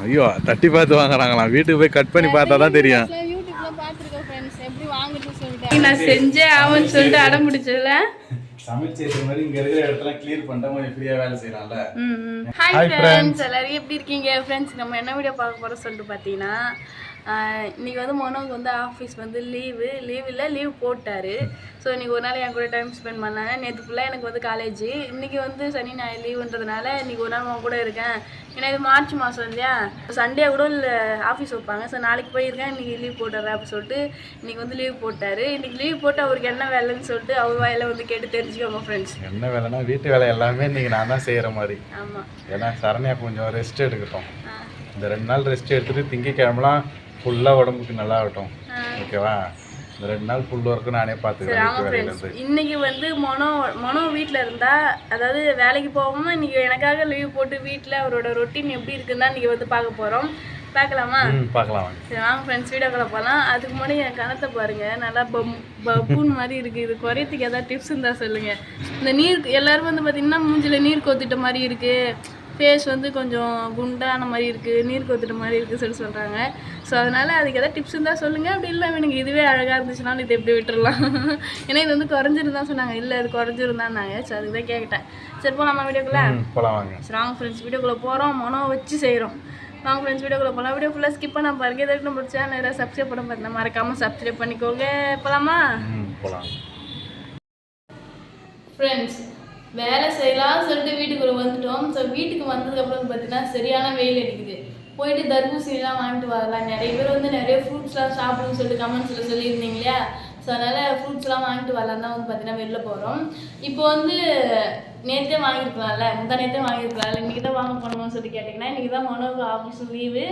ஐயோ தட்டி பார்த்து வாங்குறாங்களாம். வீட்டுக்கு போய் கட் பண்ணி பார்த்தா தான் தெரியும். யூடியூப்ல பாத்துருக்கேன் फ्रेंड्स எப்படி வாங்குறதுன்னு சொல்லிட்டு நான் செஞ்சே ஆவன்னு சொல்லிட்டு அடம் பிடிச்சல. சமைச்ச மாதிரி இங்க இருக்கிற இடத்துல கிளியர் பண்ணிட்டா கொஞ்சம் ஃப்ரீயா வேலை செய்யலாம்ல. ஹாய் ஃப்ரெண்ட்ஸ், எல்லாரும் எப்படி இருக்கீங்க ஃப்ரெண்ட்ஸ்? நம்ம என்ன வீடியோ பார்க்க போறோம் சொல்லிட்டு பார்த்தீங்கன்னா, இன்றைக்கி வந்து மனோவுக்கு வந்து ஆஃபீஸ் வந்து லீவ் போட்டார். ஸோ இன்றைக்கி ஒரு நாள் என் கூட டைம் ஸ்பெண்ட் பண்ணாங்க. நேற்று ஃபுல்லாக எனக்கு வந்து காலேஜ், இன்றைக்கி வந்து சனி ஞாயிறு லீவுன்றதுனால இன்றைக்கி ஒரு நாள் உன் கூட இருக்கேன். ஏன்னா இது மார்ச் மாதம் இல்லையா, சண்டே கூட இல்லை ஆஃபீஸ் வைப்பாங்க. ஸோ நாளைக்கு போயிருக்கேன், இன்றைக்கி லீவ் போட்டுறேன் அப்படின்னு சொல்லிட்டு இன்றைக்கி வந்து லீவ் போட்டார். இன்றைக்கி லீவ் போட்டு அவருக்கு என்ன வேலைன்னு சொல்லிட்டு அவர் வாயில வந்து கேட்டு தெரிஞ்சுக்கோங்க ஃப்ரெண்ட்ஸ். என்ன வேலைன்னா வீட்டு வேலை எல்லாமே இன்றைக்கி நான் தான் செய்கிற மாதிரி. ஆமாம், ஏன்னா சரண்யா கொஞ்சம் ரெஸ்ட் எடுக்கட்டும். இந்த 2 நாள் ரெஸ்ட் எடுத்துகிட்டு திங்கக்கிழமெலாம் ஃபுல்லாக உடம்புக்கு நல்லா ஆகட்டும். ஓகேவா? இந்த 2 நாள் ஃபுல் ஒர்க்கு நானே பார்த்துக்கிறேன். இன்னைக்கு வந்து மனோ வீட்டில் இருந்தா, அதாவது வேலைக்கு போகாமல் இன்னைக்கு எனக்காக லீவ் போட்டு வீட்டில் அவரோட ரொட்டீன் எப்படி இருக்குன்னு தான் இன்னைக்கு வந்து பார்க்க போகிறோம். பார்க்கலாமா? பார்க்கலாம். சரி வாங்க ஃப்ரெண்ட்ஸ், வீடியோக்குள்ள போகலாம். அதுக்கு முன்னாடி என் கணத்தை பாருங்கள், நல்லா பப்பூன் மாதிரி இருக்குது. இது குறையத்துக்கு எதாவது டிப்ஸ் இருந்தால் சொல்லுங்கள். இந்த நீர் எல்லாரும் வந்து பார்த்திங்கன்னா மூஞ்சில் நீர் கொத்திட்ட மாதிரி இருக்குது, ஃபேஸ் வந்து கொஞ்சம் குண்டான மாதிரி இருக்குது, நீர் கொத்துட்ட மாதிரி இருக்குது சொல்லி சொல்கிறாங்க. ஸோ அதனால் அதுக்கு எதாவது டிப்ஸ் இருந்தால் சொல்லுங்கள். அப்படி இல்லை எனக்கு இதுவே அழகாக இருந்துச்சுனாலும் இதை எப்படி விட்டுடலாம். ஏன்னா இது வந்து குறைஞ்சிருந்தான் சொன்னாங்க. இல்லை இது குறைஞ்சிருந்தான்னாங்க. ஸோ அதுக்கு தான் கேட்டேன். சரி போகலாம் நம்ம வீடியோக்குள்ளே போகலாம் வாங்க. சரி வாங்க ஃப்ரெண்ட்ஸ், வீடியோக்குள்ளே போகிறோம். மனம் வச்சு செய்கிறோம். வாங்க ஃப்ரெண்ட்ஸ், வீடியோக்குள்ளே போகலாம். வீடியோ ஃபுல்லாக ஸ்கிப் பண்ண பாருங்க. எதாவது நம்ம சேனல் ஏதாவது சப்ஸ்கிரைப் பண்ண பார்த்தீங்கன்னா மறக்காமல் சப்ஸ்கிரைப் பண்ணிக்கோங்க. போகலாமா? போகலாம் ஃப்ரெண்ட்ஸ். வேலை செய்யலாம்னு சொல்லிட்டு வீட்டுக்குள்ளே வந்துட்டோம். ஸோ வீட்டுக்கு வந்ததுக்கப்புறம் பார்த்தீங்கன்னா சரியான வெயில் அடிக்குது. போயிட்டு தர்பூசணிலாம் வாங்கிட்டு வரலாம். நிறைய பேர் வந்து நிறைய ஃப்ரூட்ஸ்லாம் சாப்பிடுன்னு சொல்லிட்டு கமெண்ட்ஸில் சொல்லியிருந்தீங்க இல்லையா? ஸோ அதனால் ஃப்ரூட்ஸ்லாம் வாங்கிட்டு வரலாம் தான் வந்து பார்த்தீங்கன்னா வெளில போகிறோம். இப்போ வந்து நேற்றே வாங்கியிருக்கலாம்ல, நேற்றே வாங்கியிருக்கலாம்ல, இன்றைக்கி தான் வாங்க போகணும்னு சொல்லி கேட்டிங்கன்னா, இன்றைக்கி தான் மனோவுக்கு ஆஃபீஸ் லீவு.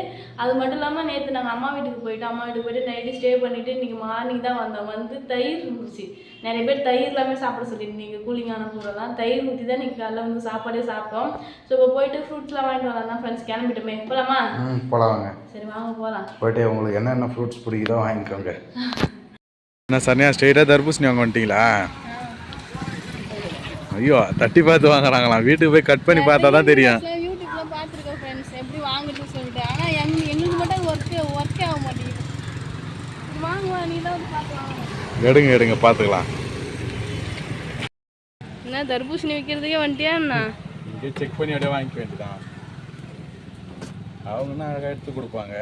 அது மட்டும் இல்லாமல் நேற்று நாங்கள் அம்மா வீட்டுக்கு போயிட்டு நைட்டு ஸ்டே பண்ணிவிட்டு இன்றைக்கி மார்னிங் தான் வந்தோம். வந்து தயிர் இருந்துச்சு. நிறைய பேர் தயிர் எல்லாமே சாப்பிட சொல்லியிருந்தீங்க. கூலிங்கான பூரெல்லாம் தயிர் ஊற்றி தான் இன்றைக்கி காலைல வந்து சாப்பாடே சாப்பிட்டோம். ஸோ இப்போ போயிட்டு ஃப்ரூட்ஸ்லாம் வாங்கிட்டு வரலாம் தான் ஃப்ரெண்ட்ஸ். கிளம்பிட்டுமே போகலாமா? போகலாங்க. சரி வாங்க போகலாம். போயிட்டு உங்களுக்கு என்னென்ன ஃப்ரூட்ஸ் பிடிக்குதோ வாங்கிக்கோங்க. என்ன சனியா ஸ்ட்ரெயிட்டாக தர்பூசணி வாங்க வந்துட்டீங்களா? ஐயோ தட்டி பார்த்து வாங்குறாங்களாம். வீட்டுக்கு போய் கட் பண்ணி பார்த்தா தான் தெரியும். யூடியூப்ல பார்த்துருக்கேன் ஃப்ரெண்ட்ஸ் எப்படி வாங்குறதுன்னு சொல்லிட்டு. ஆனால் எங்களுக்கு மட்டும் ஒர்க்கே ஆக மாட்டேங்குது. வாங்குவா நீ தான் பார்த்து எடுங்க பார்த்துக்கலாம். என்ன தர்பூசணி விற்கிறதுக்கே வந்துட்டியா என்ன? இங்கே செக் பண்ணி அப்படியே வாங்கிக்க வேண்டியதான். அவங்கன்னா அழகாக எடுத்து கொடுப்பாங்க.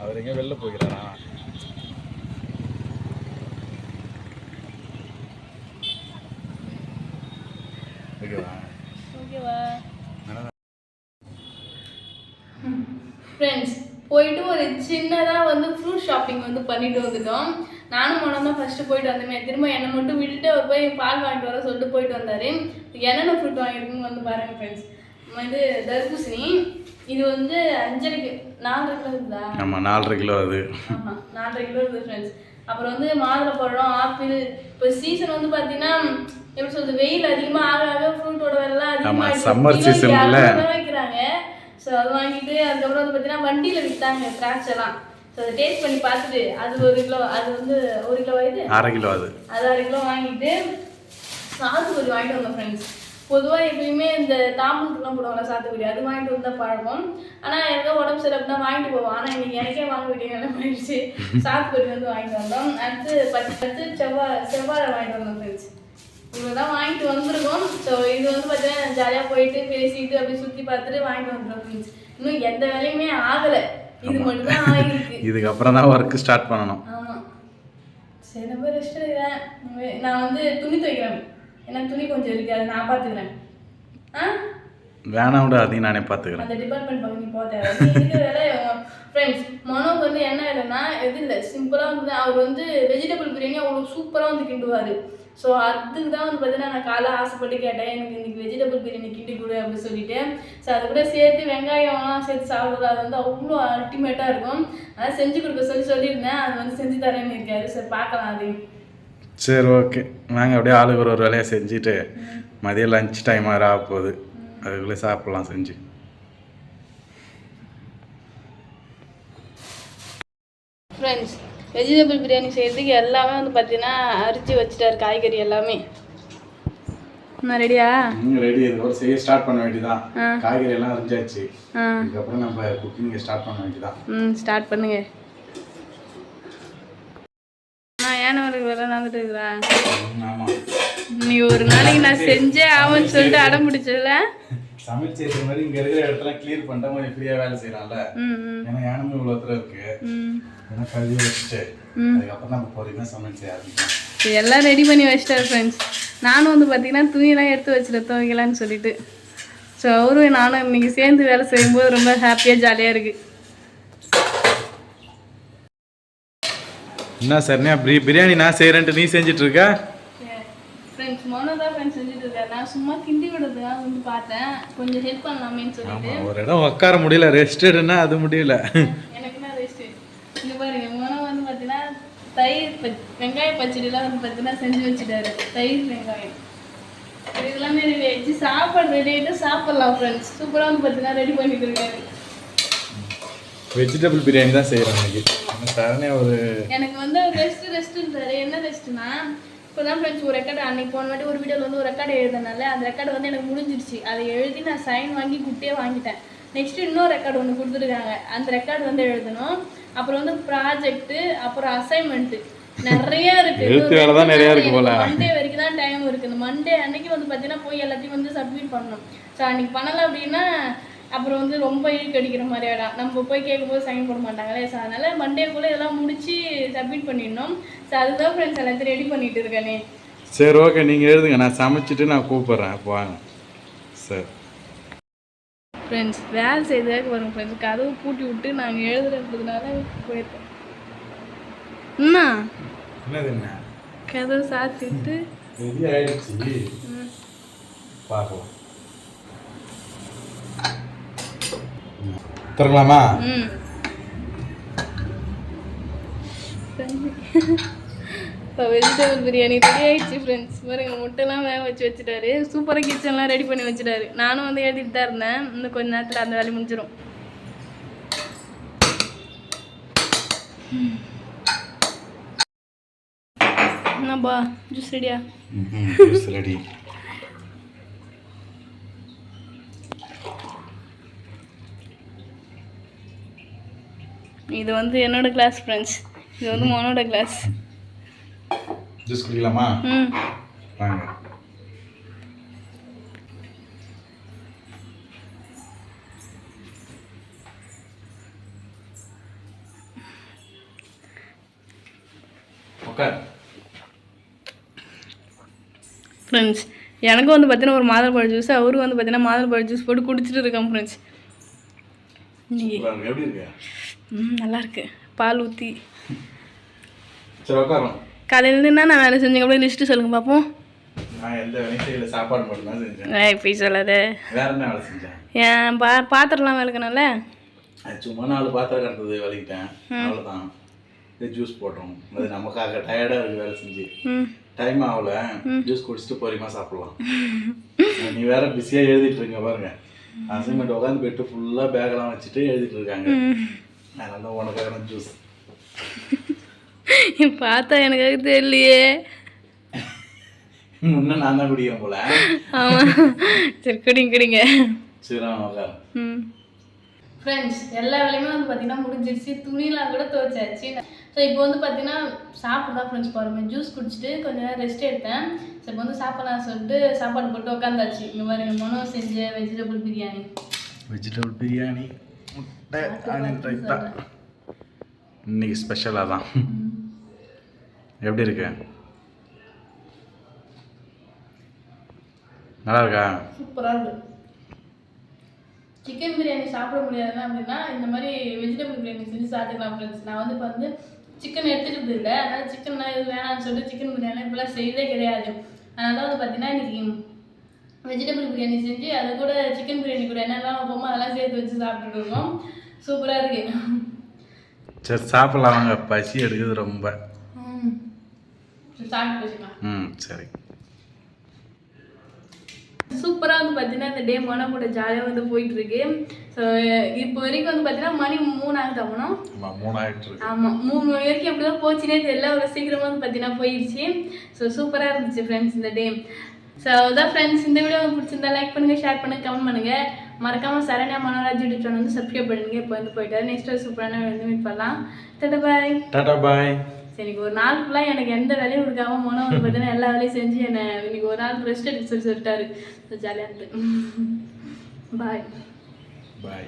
அவர் எங்கே வெளில போகிறாரா? ஓகேவா ஃப்ரெண்ட்ஸ்? போயிட்டு ஒரு சின்னதாக வந்து ஃப்ரூட் ஷாப்பிங் வந்து பண்ணிட்டு வந்துட்டோம். நானும் மனம் தான் ஃபஸ்ட்டு போயிட்டு வந்தோமே. திரும்ப என்னை மட்டும் விட்டுட்டு அவர் போய் பால் வாங்கிட்டு வர சொல்லிட்டு போயிட்டு வந்தார். என்னென்ன ஃப்ரூட் வாங்கியிருக்குன்னு வந்து பாருங்கள் ஃப்ரெண்ட்ஸ். இது தர்பூசணி. இது வந்து 4.5 கிலோ இருக்குதா? ஆமாம் 4.5 கிலோ. அது ஆமாம் 4.5 கிலோ இருக்குது ஃப்ரெண்ட்ஸ். அப்புறம் வந்து மாதுளப்பழம், ஆப்பிள். இப்போ சீசன் வந்து பார்த்தீங்கன்னா எப்படி சொல்றது, வெயில் அதிகமாக ஆக ஃப்ரூட்டோட விலைலாம் அதிகமாக சம்மர் சீசன்ல வைக்கிறாங்க. ஸோ அது வாங்கிட்டு அதுக்கப்புறம் வந்து பார்த்தீங்கன்னா வண்டியில் விற்றாங்க திராட்சைலாம். ஸோ அதை டேஸ்ட் பண்ணி பார்த்துட்டு அது 1 கிலோ, அது வந்து 1 கிலோ ஆகுது, 1/2 கிலோ. அது 1/2 கிலோ வாங்கிட்டு சாத்துக்குடி வாங்கிட்டு வந்தோம் ஃப்ரெண்ட்ஸ். பொதுவாக எப்பயுமே இந்த தாம்பூலத்துலாம் போடுவாங்க சாத்துக்குடி, அது வாங்கிட்டு வந்தால் பழக்கம். ஆனால் எனக்கு உடம்பு சரி அப்படின்னா வாங்கிட்டு போவோம். ஆனால் இன்னைக்கு எனக்கே வாங்க வேண்டிய நிலை போயிடுச்சு. சாத்துக்குடி வந்து வாங்கிட்டு வந்தோம். அடுத்து செவ்வாழை வாங்கிட்டு வந்தோம் ஃப்ரெண்ட்ஸ். இவ்வளோ தான் வாங்கிட்டு வந்திருக்கோம். ஸோ இது வந்து பார்த்தீங்கன்னா ஜாலியாக போயிட்டு பேசிட்டு அப்படி சுற்றி பார்த்துட்டு வாங்கிட்டு வந்துடும் ஃப்ரெண்ட்ஸ். இன்னும் எந்த வேலையுமே ஆகலை, இது மட்டும் தான் ஆகிருக்கு. இதுக்கப்புறம் தான் ஒர்க்கு ஸ்டார்ட் பண்ணணும். ஆமாம் சரி, நம்ம ரெஸ்ட் எடுக்கிறேன். நான் வந்து துணி துவைக்கிறேன். ஏன்னா துணி கொஞ்சம் இருக்குது, அதை நான் பார்த்துக்கிறேன். வேணாம் விட அதையும் நானே பார்த்துக்கிறேன். அந்த டிபார்ட்மெண்ட் பக்கம் நீ போக வேலை ஃப்ரெண்ட்ஸ். மனோக்கு வந்து என்ன வேலைன்னா எது இல்லை, சிம்பிளாக வந்து அவர் வந்து வெஜிடபிள் பிரியாணி அவ்வளோ சூப்பராக வந்து கிண்டுவார். ஸோ அதுக்கு தான் வந்து பார்த்தீங்கன்னா நான் காலைல ஆசைப்பட்டு கேட்டேன், எனக்கு இன்றைக்கி வெஜிடபிள் பிரியாணி கிண்டி கொடு அப்படின்னு சொல்லிட்டு. ஸோ அது கூட சேர்த்து வெங்காயம்லாம் சேர்த்து சாப்பிடுறது, அது வந்து அவ்வளோ அல்டிமேட்டாக இருக்கும். அதான் செஞ்சு கொடுக்க சொல்லியிருந்தேன். அது வந்து செஞ்சு தரேன்னு இருக்காரு. சரி பார்க்கலாம் அதையும். சரி ஓகே, நாங்கள் அப்படியே ஆளுக்கு ஒரு வேலையை செஞ்சுட்டு மதியம் லஞ்ச் டைம் ஆக போகுது, அதுக்குள்ளே சாப்பிட்லாம் செஞ்சு. ஃப்ரெண்ட்ஸ் வெஜிடபிள் பிரியாணி செய்கிறதுக்கு எல்லாமே வந்து பார்த்தீங்கன்னா அரிச்சு வச்சுட்டாரு, காய்கறி எல்லாமே. நான் ரெடியா? ரெடி. இதுக்கப்புறம் செய்ய ஸ்டார்ட் பண்ண வேண்டியதான். காய்கறி எல்லாம் அரிஞ்சாச்சு. இதுக்கப்புறம் நம்ம குக்கிங் ஸ்டார்ட் பண்ண வேண்டியதான். ஸ்டார்ட் பண்ணுங்க. நான் ஏன்னா ஒரு வேலை நடந்துட்டு இருக்கிறா. ஆமாம், நீ ஒரு நாளைக்கு நான் செஞ்சே ஆகும்னு சொல்லிட்டு அடம் பிடிச்சதுல சமைச்சு இருக்கிற மாதிரி இங்க இருக்கிற இடத்துல கிளியர் பண்ணிட்டா கொஞ்சம் ஃப்ரீயா வேலை செய்யலாம்ல. ஏன்னா யானுமே இவ்வளோ தூரம் இருக்கு. ஏன்னா கழுவி வச்சுட்டு அதுக்கப்புறம் நம்ம பொறுமையாக சமைச்சு ஆரம்பிக்கலாம். எல்லாம் ரெடி பண்ணி வச்சிட்டாரு ஃப்ரெண்ட்ஸ். நானும் வந்து பார்த்தீங்கன்னா துணியெல்லாம் எடுத்து வச்சுட்டு துவைக்கலான்னு சொல்லிட்டு. ஸோ அவரும் நானும் இன்னைக்கு சேர்ந்து வேலை செய்யும்போது ரொம்ப ஹாப்பியாக ஜாலியாக இருக்கு. என்ன சரிண்ணா பிரியாணி நான் செய்கிறேன்ட்டு நீ செஞ்சுட்டு இருக்க? ஃப்ரெண்ட்ஸ் மோனோ தான் ஃப்ரெண்ட்ஸ் செஞ்சுட்டு இருக்காரு. நான் சும்மா கிண்டி விடுறதுக்காக வந்து பார்த்தேன், கொஞ்சம் ஹெல்ப் பண்ணலாமேன்னு சொல்லிட்டு. ஒரு இடம் உட்கார முடியல, ரெஸ்ட் எடுன்னா அது முடியல. எனக்குன்னா ரெஸ்ட். இங்கே பாருங்க, மோனோ வந்து பார்த்தீங்கன்னா தயிர் வெங்காய பச்சடிலாம் வந்து பார்த்தீங்கன்னா செஞ்சு வச்சுட்டாரு. தயிர் வெங்காயம் இதெல்லாமே ரெடி ஆயிடுச்சு. சாப்பாடு ரெடி ஆகிட்டு சாப்பிட்லாம் ஃப்ரெண்ட்ஸ். சூப்பராக வந்து பார்த்தீங்கன்னா ரெடி பண்ணிட்டு இருக்காரு. வெஜிடபிள் பிரியாணி தான் செய்கிறேன் இன்னைக்கு. சரணே ஒரு எனக்கு வந்து ரெஸ்ட் இருந்தாரு. என்ன ரெஸ்ட்னா, இப்போ தான் ஃப்ரெண்ட்ஸ் ஒரு ரெக்கார்டு அன்னைக்கு போன வாட்டி ஒரு வீடியோவில் வந்து ஒரு ரெக்கார்டு எழுதுனால அந்த ரெக்கார்டு வந்து எனக்கு முடிஞ்சிருச்சு. அதை எழுதி நான் சைன் வாங்கி குட்டியே வாங்கிட்டேன். நெக்ஸ்ட் இன்னொரு ரெக்கார்டு ஒன்று கொடுத்துருக்காங்க, அந்த ரெக்கார்டு வந்து எழுதணும். அப்புறம் வந்து ப்ராஜெக்ட், அப்புறம் அசைன்மெண்ட் நிறைய இருக்கு. மண்டே வரைக்கும் தான் டைம் இருக்கு. இந்த மண்டே அன்னைக்கு வந்து பார்த்தீங்கன்னா போய் எல்லாத்தையும் வந்து சப்மிட் பண்ணணும். ஸோ அன்னைக்கு பண்ணலை அப்படின்னா அப்புறம் வந்து ரொம்ப இழுக்கடிக்கிற மாதிரி ஆகிடும். நம்ம போய் கேட்கும்போது சைன் போட மாட்டாங்களே. ஸோ அதனால் மண்டேக்குள்ளே இதெல்லாம் முடிச்சு சப்மிட் பண்ணிடணும். ஸோ அதுதான் ஃப்ரெண்ட்ஸ் எல்லாத்தையும் ரெடி பண்ணிட்டு இருக்கேனே. சரி, ஓகே, நீங்கள் எழுதுங்க, நான் சமைச்சிட்டு நான் கூப்பிட்றேன். அப்போ வாங்க. சரி ஃப்ரெண்ட்ஸ், வேலை செய்ததாக வரும் ஃப்ரெண்ட்ஸ். கதவு பூட்டி விட்டு நாங்கள் எழுதுறதுனால போயிருக்கோம். என்னதுங்க கதவு சாத்திட்டு ரெடி ஆயிடுச்சு. பார்க்கலாம். திறக்கலாமா? இப்போ வெஜிடபிள் பிரியாணி ரெடி ஆயிடுச்சு ஃப்ரெண்ட்ஸ். பாருங்க, முட்டைலாம் வேக வச்சுட்டாரு. சூப்பராக கிச்சன்லாம் ரெடி பண்ணி வச்சுட்டாரு. நானும் வந்து எழுதிட்டு தான் இருந்தேன். இன்னும் கொஞ்ச நேரத்தில் அந்த வேலையை முடிஞ்சிடும். என்னப்பா ஜூஸ் ரெடியா? Juice ready. இது வந்து என்னோட கிளாஸ் ஃப்ரெண்ட்ஸ். இது வந்து மோனோட கிளாஸ். ஜூஸ் குடிக்கலாமா? வாங்க. ஃப்ரெண்ட்ஸ், எனக்கும் வந்து பார்த்தீங்கன்னா ஒரு மாதுளம்பழ ஜூஸ், அவரும் வந்து பார்த்தீங்கன்னா மாதுளம்பழ ஜூஸ் போட்டு குடிச்சிட்டு இருக்கோம் ஃப்ரெண்ட்ஸ். எப்படி இருக்கு? நல்லா இருக்கு. பால் ஊற்றி. சரி, உட்காரோம். காலையிலேருந்து என்ன நான் வேலை செஞ்சேன் அப்படியே லிஸ்ட்டு சொல்லுங்கள் பார்ப்போம். நான் எந்த வேலையும் செய்யல, சாப்பாடு மட்டும் தான் செஞ்சேன். போய் சொல்லாத. வேற என்ன வேலை செஞ்சேன்? ஏன் பாத்திரம்லாம் விளக்கணும்ல? சும்மா 4 பாத்திரம் கட்டுறது விளக்கிட்டேன், அவ்வளோதான். ஜூஸ் போட்டோம். அது நமக்காக டயர்டாக இருக்கு வேலை செஞ்சு. டைம் ஆகல, ஜூஸ் குடிச்சிட்டு பொறுமா சாப்பிடலாம். நீ வேற பிஸியாக எழுதிட்டு இருங்க பாருங்க. அசைன்மெண்ட் உட்காந்து போயிட்டு ஃபுல்லாக பேக்கெல்லாம் வச்சுட்டு எழுதிட்டு இருக்காங்க. அதனால தான் உனக்காக ஜூஸ். பார்த்தா எனக்காக தெரியலையே. இன்னும் நான் தான் குடிக்கிறேன் போல. ஆமாம், சரி குடிங்க. சரி, உட்காரு. ஃப்ரெண்ட்ஸ், எல்லா வேலையுமே வந்து பார்த்தீங்கன்னா முடிஞ்சிருச்சு. துணிலாம் கூட துவைச்சாச்சு. ஸோ இப்போ வந்து பார்த்தீங்கன்னா சாப்பிட்தான் ஃப்ரெண்ட்ஸ். பாருங்கள், ஜூஸ் குடிச்சிட்டு கொஞ்ச நேரம் ரெஸ்ட் எடுத்தேன். ஸோ இப்போ வந்து சாப்பிட்லாம் சொல்லிட்டு சாப்பாடு போட்டு உட்காந்தாச்சு. இங்கே பாருங்க, மனோ செஞ்ச வெஜிடபிள் பிரியாணி. முட்டை ஆனியன் ரைத்தா இன்னைக்கு ஸ்பெஷலாக தான். எப்படி இருக்கு? நல்லா இருக்கா? சூப்பராக இருக்கு. சிக்கன் பிரியாணி சாப்பிட முடியாதுன்னா அப்படின்னா இந்த மாதிரி வெஜிடபிள் பிரியாணி செஞ்சு சாப்பிட்டுக்கலாம் ஃப்ரெண்ட்ஸ். நான் வந்து இப்போ வந்து சிக்கன் எடுத்துக்கிறது இல்லை. அதனால் சிக்கன்லாம் எதுவும் வேணாம்னு சொல்லிட்டு சிக்கன் பிரியாணி இப்போலாம் செய்யவே கிடையாது. அதனால வந்து பார்த்தீங்கன்னா இன்றைக்கி வெஜிடபிள் பிரியாணி செஞ்சு அது கூட சிக்கன் பிரியாணி கூட என்னெல்லாம் வைப்போமோ அதெல்லாம் சேர்த்து வச்சு சாப்பிட்டுட்டு இருக்கோம். சூப்பராக இருக்கு. சரி, சாப்பிடலாம் வாங்க, பசி எடுக்குது ரொம்ப. சாப்பிட்டு வச்சுக்கலாம். சரி. சூப்பராக வந்து பார்த்தீங்கன்னா இந்த டே மன கூட ஜாலியாக வந்து போயிட்டுருக்கு. ஸோ இப்போ வரைக்கும் வந்து பார்த்தீங்கன்னா மணி 3 ஆகுது. ஆகணும். 3 ஆகிட்டு இருக்கு. ஆமாம், 3 மணி வரைக்கும் எப்படி தான் போச்சுனே தெரியல. ஒரு சீக்கிரமாக வந்து பார்த்தீங்கன்னா போயிடுச்சு. ஸோ சூப்பராக இருந்துச்சு ஃப்ரெண்ட்ஸ் இந்த டே. ஸோ அதான் ஃப்ரெண்ட்ஸ், இந்த வீடியோ உங்களுக்கு பிடிச்சிருந்தா லைக் பண்ணுங்கள், ஷேர் பண்ணுங்கள், கமெண்ட் பண்ணுங்கள். மறக்காமல் சரண்யா மனோராஜ் யூடியூப் சேனல் வந்து சப்ஸ்கிரைப் பண்ணுங்க. இப்போ வந்து போயிட்டாரு. நெக்ஸ்ட் ஒரு சூப்பரான வந்து மீட் பண்ணலாம். பாய். டாடா பாய். சரி, ஒரு நாள் ஃபுல்லாக எனக்கு எந்த வேலையும் கொடுக்காம மோனோ வந்து பார்த்தீங்கன்னா எல்லா வேலையும் செஞ்சு என்னை இன்னைக்கு ஒரு நாள் ரெஸ்ட் எடுக்க சொல்லிட்டாரு. ஜாலியாக இருக்கு. பாய். பாய்.